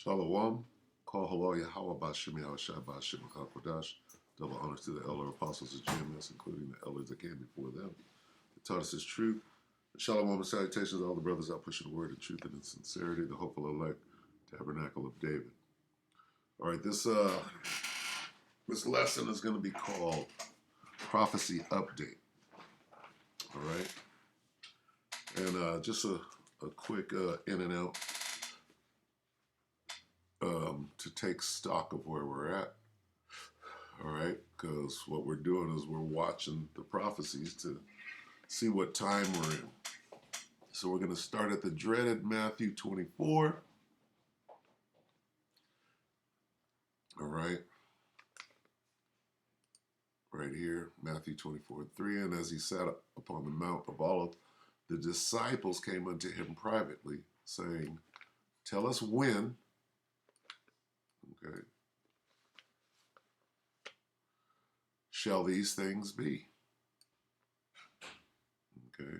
Shalom. Call hello Yahweh Bashim Yahushua Bashim HaKodash. Double honors to the elder apostles of GMS, including the elders that came before them. They taught us his truth. Shalom and salutations to all the brothers out pushing the word of truth and in sincerity, the hopeful elect tabernacle of David. All right, this lesson is going to be called Prophecy Update. All right, and just a quick in and out to take stock of where we're at. All right, because what we're doing is we're watching the prophecies to see what time we're in. So we're going to start at the dreaded Matthew 24. All right. Right here, Matthew 24:3. And as he sat upon the Mount of Olives, the disciples came unto him privately, saying, tell us when, okay, shall these things be? Okay.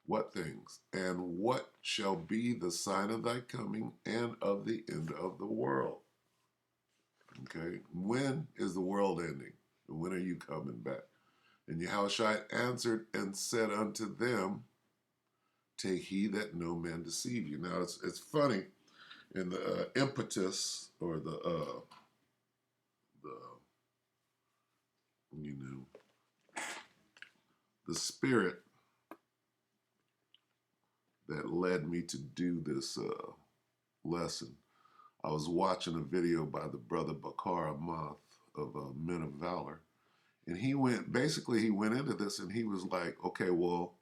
What things? And what shall be the sign of thy coming and of the end of the world? Okay. When is the world ending? And when are you coming back? And Yahushua answered and said unto them, take heed that no man deceive you. Now it's funny, in the impetus or the the spirit that led me to do this lesson. I was watching a video by the brother Bakar Amath of Men of Valor, and he went into this and he was like, okay, well,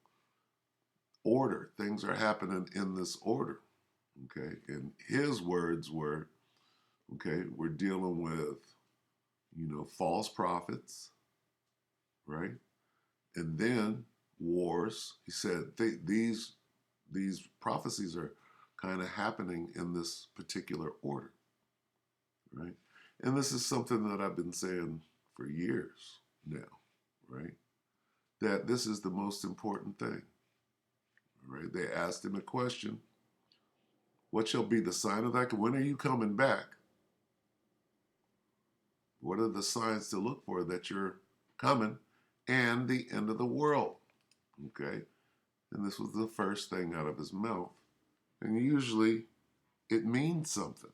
order, things are happening in this order. Okay, and his words were, okay, we're dealing with, false prophets, right? And then wars. He said these prophecies are kind of happening in this particular order, right? And this is something that I've been saying for years now, right? That this is the most important thing, right? They asked him a question, what shall be the sign of that? When are you coming back? What are the signs to look for that you're coming and the end of the world? Okay. And this was the first thing out of his mouth. And usually it means something.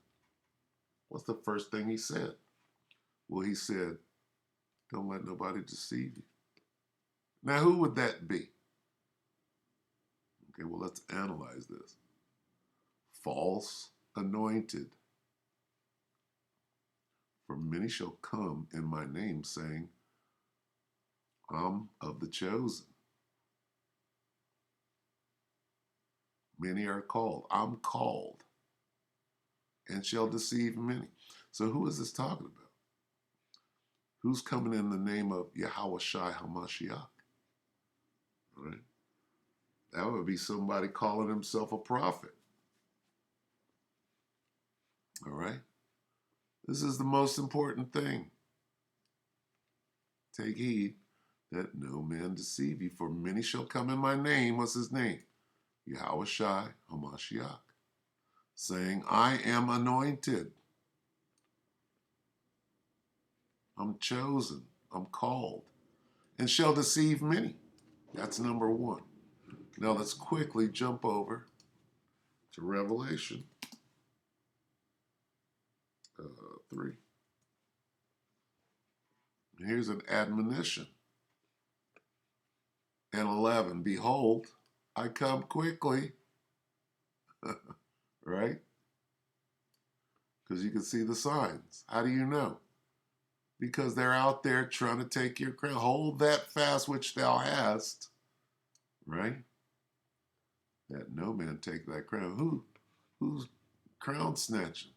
What's the first thing he said? Well, he said, don't let nobody deceive you. Now, who would that be? Okay, well, let's analyze this. False anointed. For many shall come in my name, saying, I'm of the chosen. Many are called. I'm called. And shall deceive many. So who is this talking about? Who's coming in the name of Yahushua HaMashiach? Right? That would be somebody calling himself a prophet. All right? This is the most important thing. Take heed that no man deceive you, for many shall come in my name. What's his name? Yahushua HaMashiach, saying, I am anointed. I'm chosen. I'm called. And shall deceive many. That's number one. Now let's quickly jump over to Revelation 3. Here's an admonition. And 11, behold, I come quickly. Right? Because you can see the signs. How do you know? Because they're out there trying to take your crown. Hold that fast which thou hast. Right? That no man take thy crown. Who's crown snatching?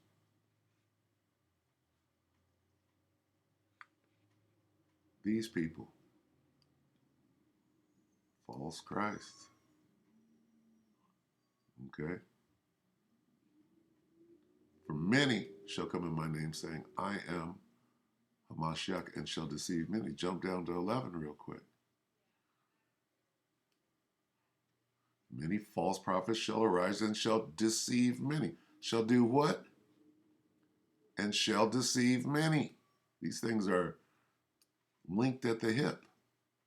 These people. False Christ. Okay? For many shall come in my name, saying, I am Hamashiach, and shall deceive many. Jump down to 11 real quick. Many false prophets shall arise and shall deceive many. Shall do what? And shall deceive many. These things are linked at the hip.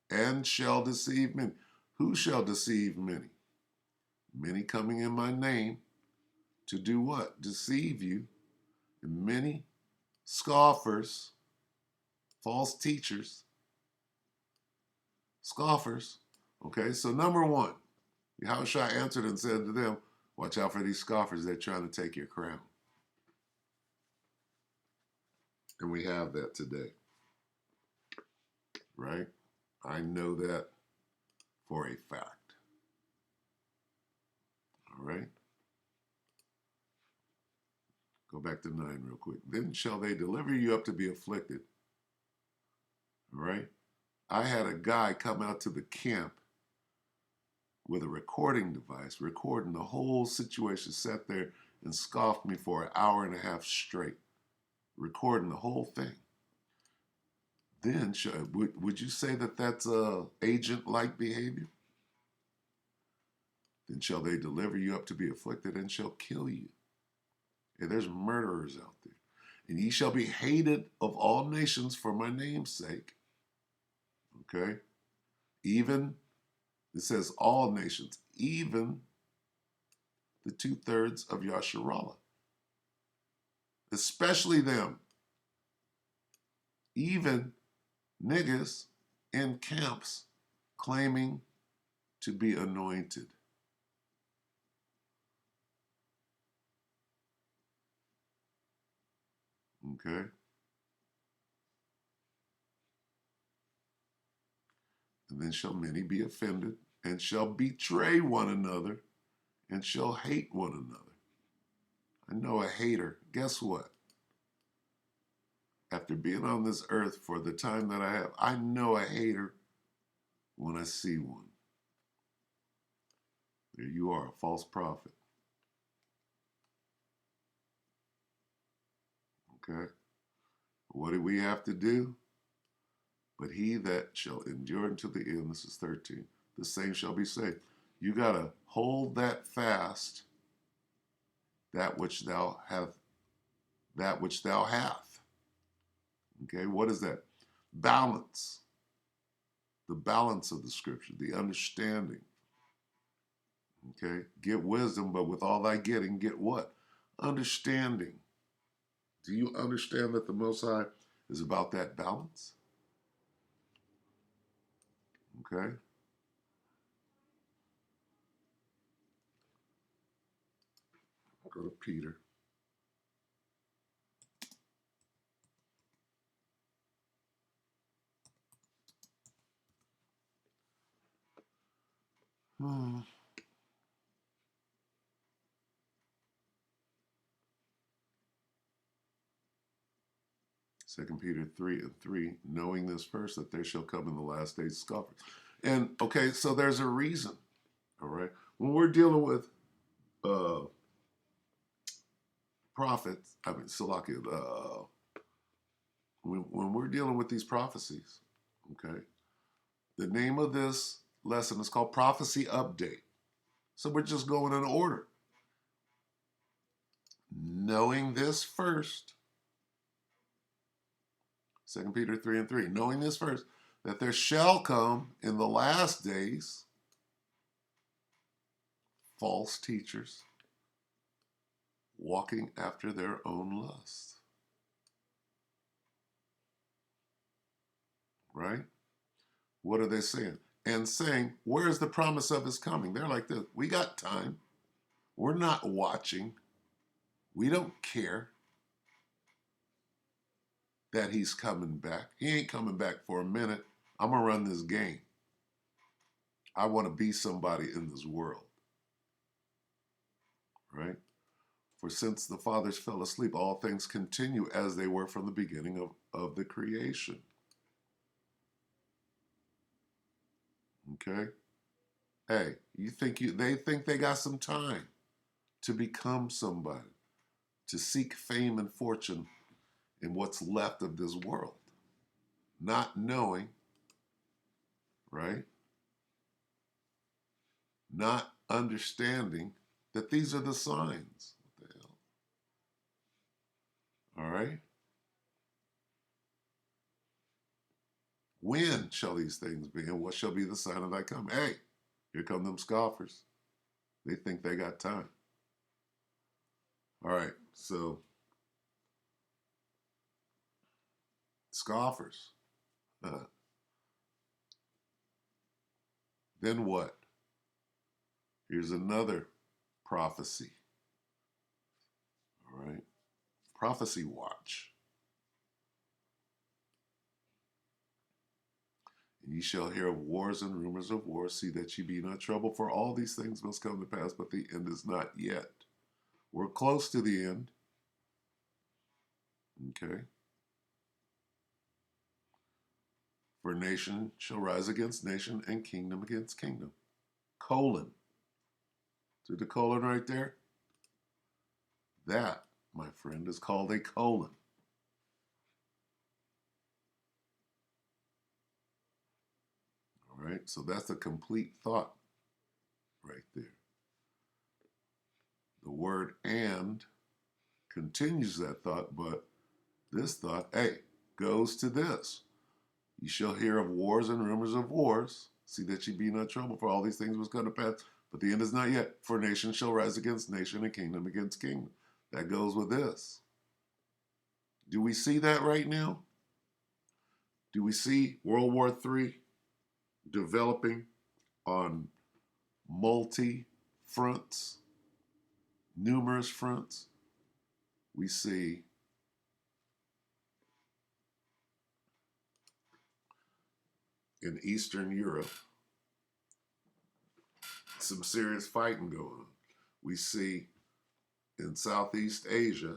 And shall deceive many. Who shall deceive many? Many coming in my name to do what? Deceive you. And many scoffers, false teachers, scoffers. Okay, so number one, Yahushua answered and said to them, watch out for these scoffers. They're trying to take your crown. And we have that today. Right? I know that for a fact. All right? Go back to 9 real quick. Then shall they deliver you up to be afflicted. All right? I had a guy come out to the camp with a recording device, recording the whole situation, sat there and scoffed me for an hour and a half straight, recording the whole thing. Then, would you say that that's agent-like behavior? Then shall they deliver you up to be afflicted and shall kill you. And there's murderers out there. And ye shall be hated of all nations for my name's sake. Okay? Even, it says all nations, even the 2/3 of Yasharallah. Especially them. Even niggas in camps claiming to be anointed. Okay? And then shall many be offended, and shall betray one another, and shall hate one another. I know a hater. Guess what? After being on this earth for the time that I have, I know a hater when I see one. There you are, a false prophet. Okay? What do we have to do? But he that shall endure until the end, this is 13, the same shall be saved. You got to hold that fast, that which thou hast. Okay, what is that? Balance. The balance of the scripture, the understanding. Okay, get wisdom, but with all thy getting, get what? Understanding. Do you understand that the Most High is about that balance? Okay. Go to Peter. Hmm. 2 Peter 3:3, knowing this first, that there shall come in the last days scoffers. And okay, so there's a reason. All right. When we're dealing with prophets, Salakia, when we're dealing with these prophecies, okay, the name of this lesson is called Prophecy Update. So we're just going in order. Knowing this first, 2 Peter 3:3, knowing this first, that there shall come in the last days false teachers walking after their own lust. Right? What are they saying? And saying, where's the promise of his coming? They're like this. We got time. We're not watching. We don't care that he's coming back. He ain't coming back for a minute. I'm going to run this game. I want to be somebody in this world. Right? For since the fathers fell asleep, all things continue as they were from the beginning of the creation. Okay? Hey, they think they got some time to become somebody, to seek fame and fortune in what's left of this world. Not knowing, right? Not understanding that these are the signs. What the hell? All right? When shall these things be, and what shall be the sign of thy coming? Hey, here come them scoffers. They think they got time. All right, so scoffers. Then what? Here's another prophecy. All right, prophecy watch. And ye shall hear of wars and rumors of wars. See that ye be not troubled, for all these things must come to pass, but the end is not yet. We're close to the end. Okay. For nation shall rise against nation, and kingdom against kingdom. Colon. See the colon right there? That, my friend, is called a colon. All right, so that's a complete thought right there. The word and continues that thought, but this thought, hey, goes to this. You shall hear of wars and rumors of wars. See that ye be not troubled, for all these things must come to pass, but the end is not yet. For nation shall rise against nation, and kingdom against kingdom. That goes with this. Do we see that right now? Do we see World War III developing on multi fronts, numerous fronts? We see in Eastern Europe some serious fighting going on. We see in Southeast Asia,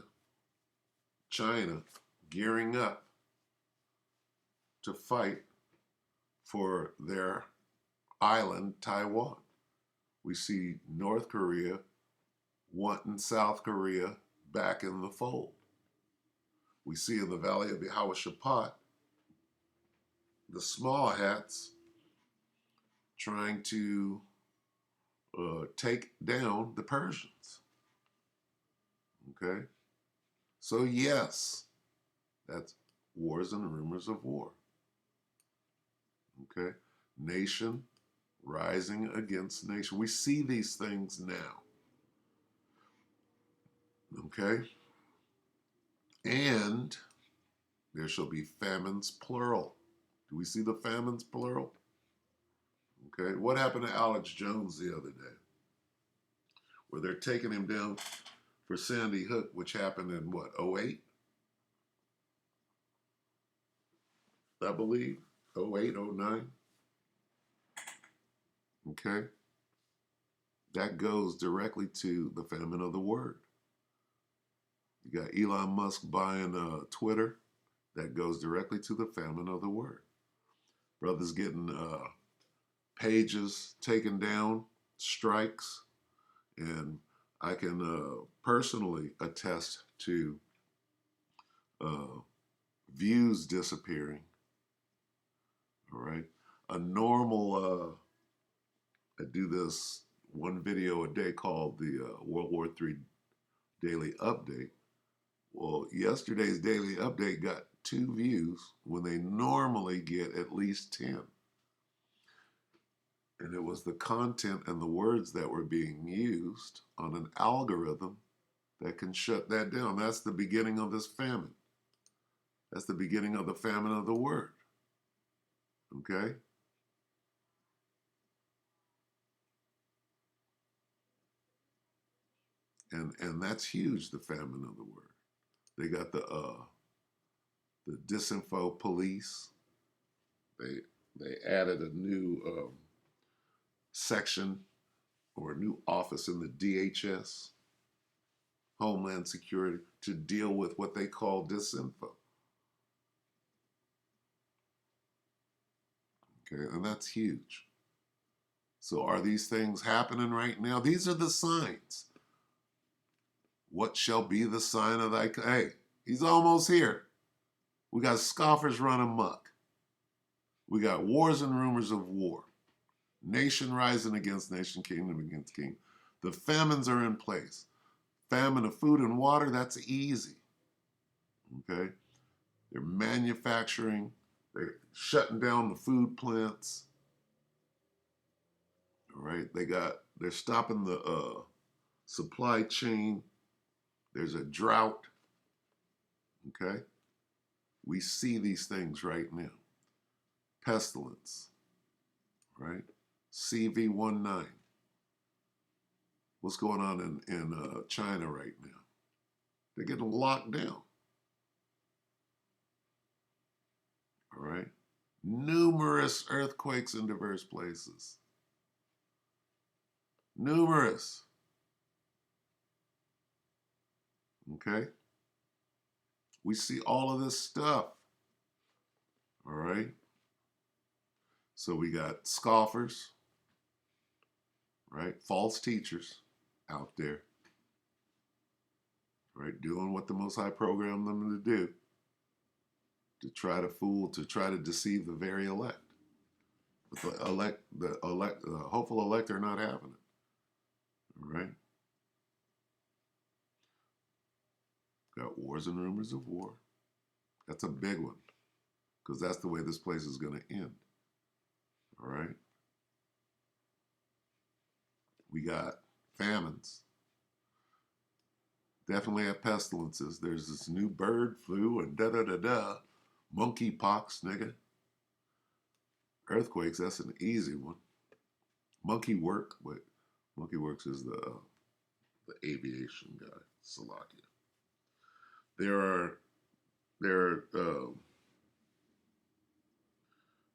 China gearing up to fight for their island, Taiwan. We see North Korea wanting South Korea back in the fold. We see in the Valley of Yehoshaphat the small hats trying to take down the Persians. Okay? So yes, that's wars and rumors of war. Okay? Nation rising against nation. We see these things now. Okay? And there shall be famines, plural. Do we see the famines, plural? Okay? What happened to Alex Jones the other day? Where they're taking him down for Sandy Hook, which happened in what, 08? I believe, 08, 09. Okay? That goes directly to the famine of the word. You got Elon Musk buying Twitter. That goes directly to the famine of the word. Brothers getting pages taken down, strikes, and I can personally attest to views disappearing. All right. A normal, I do this one video a day called the World War III Daily Update. Well, yesterday's Daily Update got 2 views when they normally get at least 10. And it was the content and the words that were being used on an algorithm that can shut that down. That's the beginning of this famine. That's the beginning of the famine of the word. Okay? And that's huge, the famine of the word. They got the disinfo police. They added a new section or a new office in the DHS, Homeland Security, to deal with what they call disinfo. Okay, and that's huge. So are these things happening right now? These are the signs. What shall be the sign of thy... Hey, he's almost here. We got scoffers running amok. We got wars and rumors of war. Nation rising against nation, kingdom against king. The famines are in place. Famine of food and water, that's easy. Okay? They're manufacturing. They're shutting down the food plants. All right? They're stopping the supply chain. There's a drought. Okay? We see these things right now. Pestilence. Right? CV-19. What's going on in China right now? They're getting locked down. All right? Numerous earthquakes in diverse places. Numerous. Okay? We see all of this stuff. All right? So we got scoffers, right? False teachers out there, right? Doing what the Most High programmed them to do, to try to fool, to try to deceive the very elect. But the hopeful elect are not having it. All right? Got wars and rumors of war. That's a big one, because that's the way this place is going to end. All right? We got famines. Definitely have pestilences. There's this new bird flu and da-da-da-da. Monkeypox, nigga. Earthquakes, that's an easy one. Monkey work, but Monkey Works is the aviation guy, Salakia. There are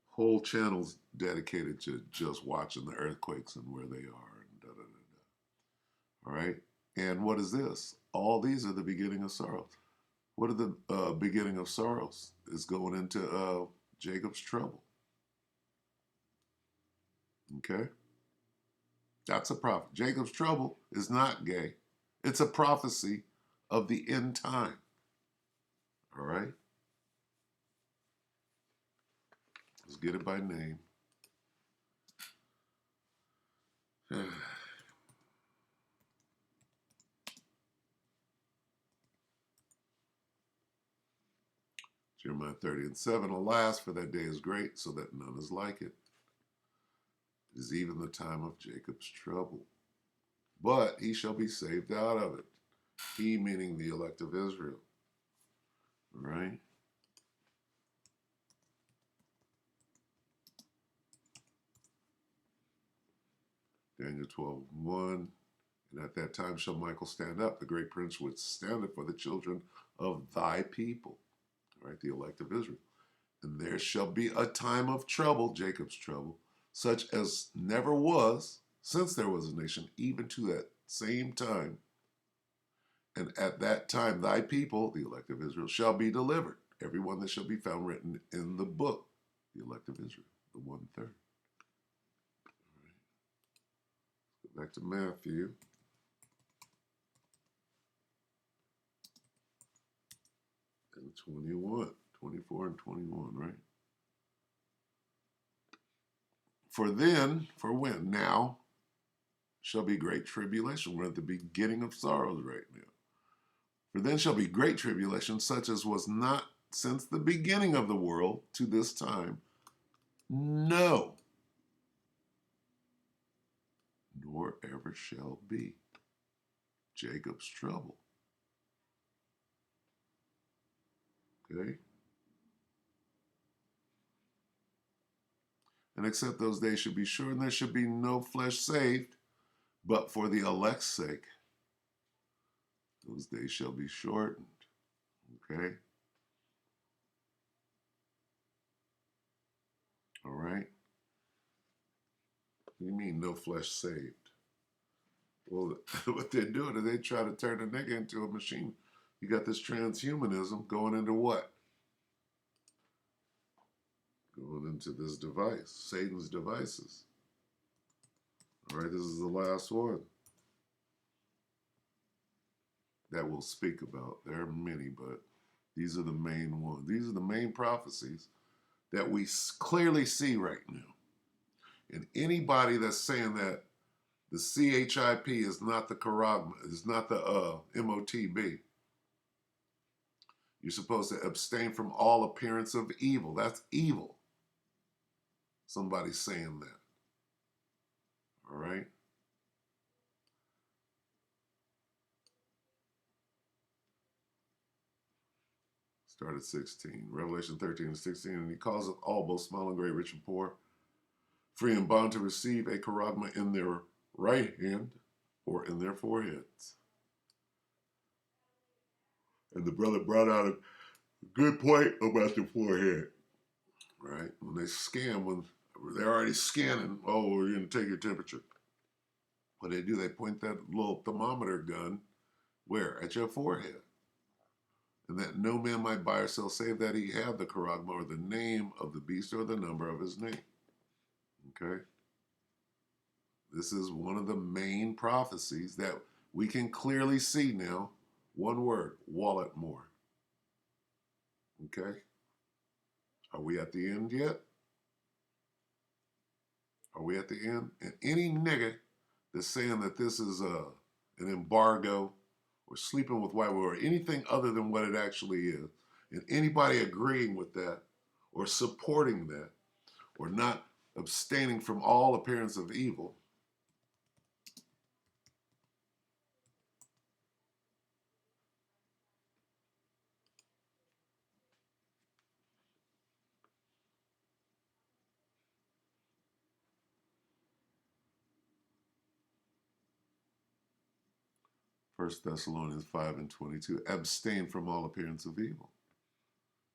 whole channels dedicated to just watching the earthquakes and where they are and da-da-da-da. All right? And what is this? All these are the beginning of sorrows. What are the beginning of sorrows? Is going into Jacob's trouble. Okay? That's a prophet. Jacob's trouble is not gay. It's a prophecy of the end time. All right? Let's get it by name. Jeremiah 30:7, alas, for that day is great, so that none is like it. It is even the time of Jacob's trouble. But he shall be saved out of it. He meaning the elect of Israel. All right? Daniel 12:1. And at that time shall Michael stand up, the great prince which standeth for the children of thy people. All right, the elect of Israel. And there shall be a time of trouble, Jacob's trouble, such as never was since there was a nation, even to that same time. And at that time thy people, the elect of Israel, shall be delivered, every one that shall be found written in the book, the elect of Israel, the 1/3. All right. Let's go back to Matthew. And 21, 24 and 21, right? For when? Now shall be great tribulation. We're at the beginning of sorrows right now. For then shall be great tribulation, such as was not since the beginning of the world to this time. No, nor ever shall be. Jacob's trouble. Okay? And except those days should be sure, and there should be no flesh saved, but for the elect's sake, those days shall be shortened. Okay? All right? What do you mean, no flesh saved? Well, what they're doing is they try to turn a nigga into a machine. You got this transhumanism going into what? Going into this device, Satan's devices. All right, this is the last one that we'll speak about. There are many, but these are the main ones. These are the main prophecies that we clearly see right now. And anybody that's saying that the CHIP is not the charagma, is not the MOTB, you're supposed to abstain from all appearance of evil. That's evil. Somebody's saying that. All right? Start at 16. Revelation 13 and 16. And he causeth all, both small and great, rich and poor, free and bond, to receive a charagma in their right hand or in their foreheads. And the brother brought out a good point about the forehead. Right? When they scan, when they're already scanning, oh, we're going to take your temperature. What they do, they point that little thermometer gun where? At your forehead. And that no man might buy or sell save that he have the charagma or the name of the beast or the number of his name. Okay? This is one of the main prophecies that we can clearly see now. One word, wallet more. Okay? Are we at the end yet? Are we at the end? And any nigga that's saying that this is an embargo or sleeping with white women or anything other than what it actually is, and anybody agreeing with that or supporting that or not abstaining from all appearance of evil, First Thessalonians 5 and 22, abstain from all appearance of evil.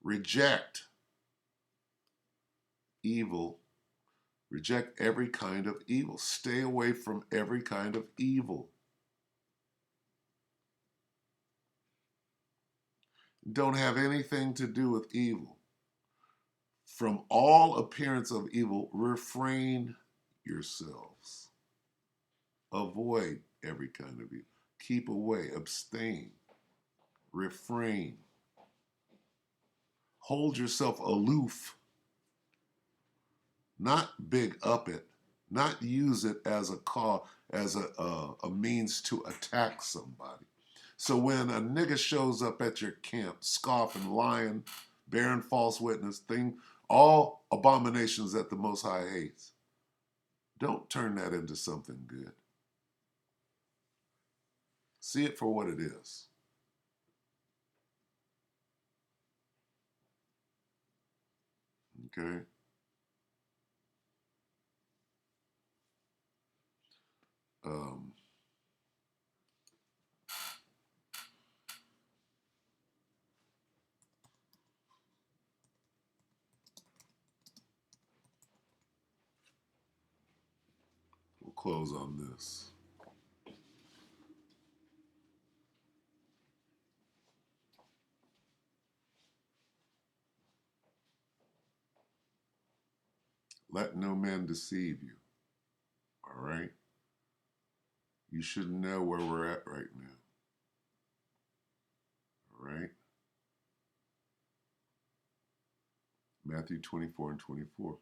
Reject evil. Reject every kind of evil. Stay away from every kind of evil. Don't have anything to do with evil. From all appearance of evil, refrain yourselves. Avoid every kind of evil. Keep away, abstain, refrain. Hold yourself aloof. Not big up it. Not use it as a call, as a means to attack somebody. So when a nigga shows up at your camp, scoffing, lying, bearing false witness, all abominations that the Most High hates, don't turn that into something good. See it for what it is. Okay? We'll close on this. Let no man deceive you. All right? You should know where we're at right now. All right? Matthew 24 and 24.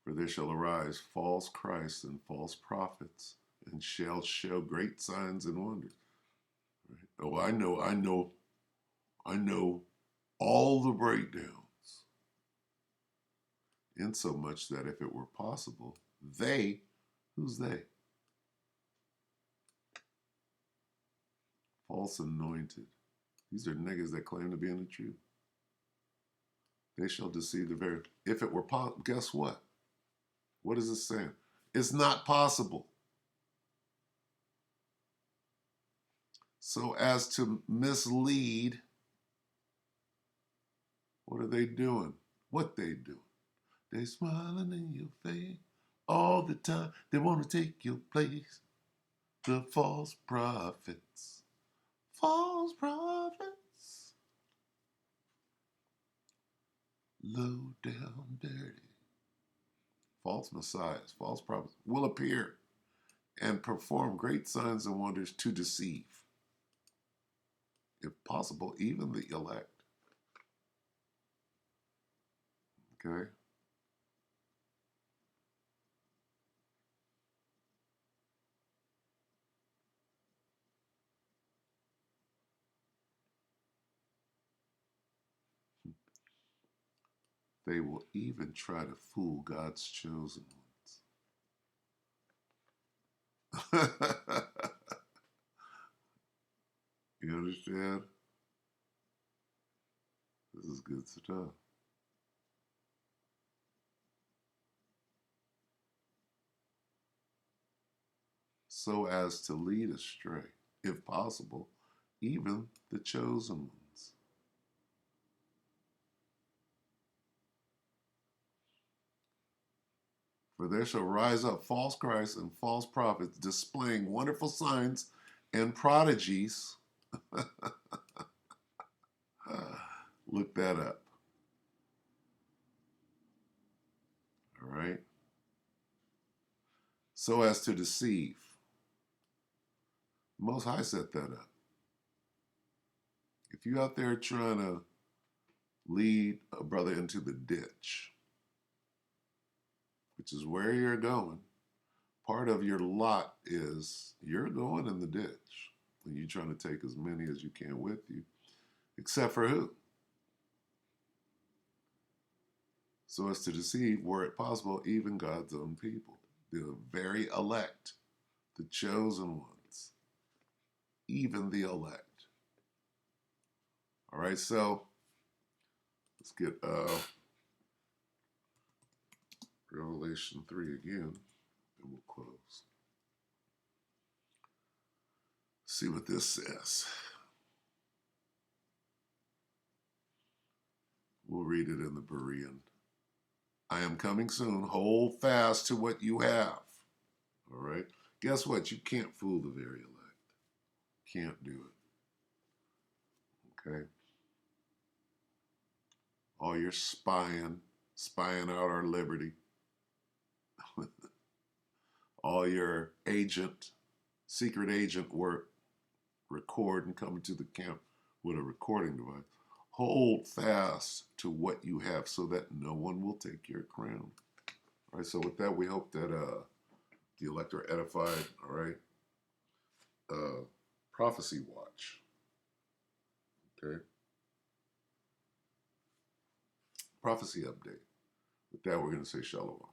For there shall arise false Christs and false prophets, and shall show great signs and wonders. Right? Oh, I know all the breakdowns. Insomuch that if it were possible, who's they? False anointed. These are niggas that claim to be in the truth. They shall deceive the very. If it were possible, guess what? What is it saying? It's not possible. So as to mislead, what are they doing? What they doing? They smiling in your face all the time. They want to take your place. The false prophets. False prophets. Low down dirty. False messiahs, false prophets will appear and perform great signs and wonders to deceive, if possible, even the elect. Okay? they will even try to fool God's chosen ones. You understand? This is good stuff. So as to lead astray, if possible, even the chosen ones. For there shall rise up false Christs and false prophets, displaying wonderful signs and prodigies. Look that up. All right. So as to deceive. Most High set that up. If you out there trying to lead a brother into the ditch, which is where you're going, part of your lot is you're going in the ditch. And you're trying to take as many as you can with you, except for who? So as to deceive, were it possible, even God's own people, the very elect, the chosen ones, even the elect. All right, so let's get Revelation 3 again, and we'll close. See what this says. We'll read it in the Berean. I am coming soon. Hold fast to what you have. All right. Guess what? You can't fool the very elect. Can't do it. Okay. All your spying out our liberty. All your secret agent work, recording, coming to the camp with a recording device. Hold fast to what you have so that no one will take your crown. All right, so with that, we hope that the elect are edified. All right. Prophecy Watch. Okay. Prophecy update. With that, we're going to say shalom.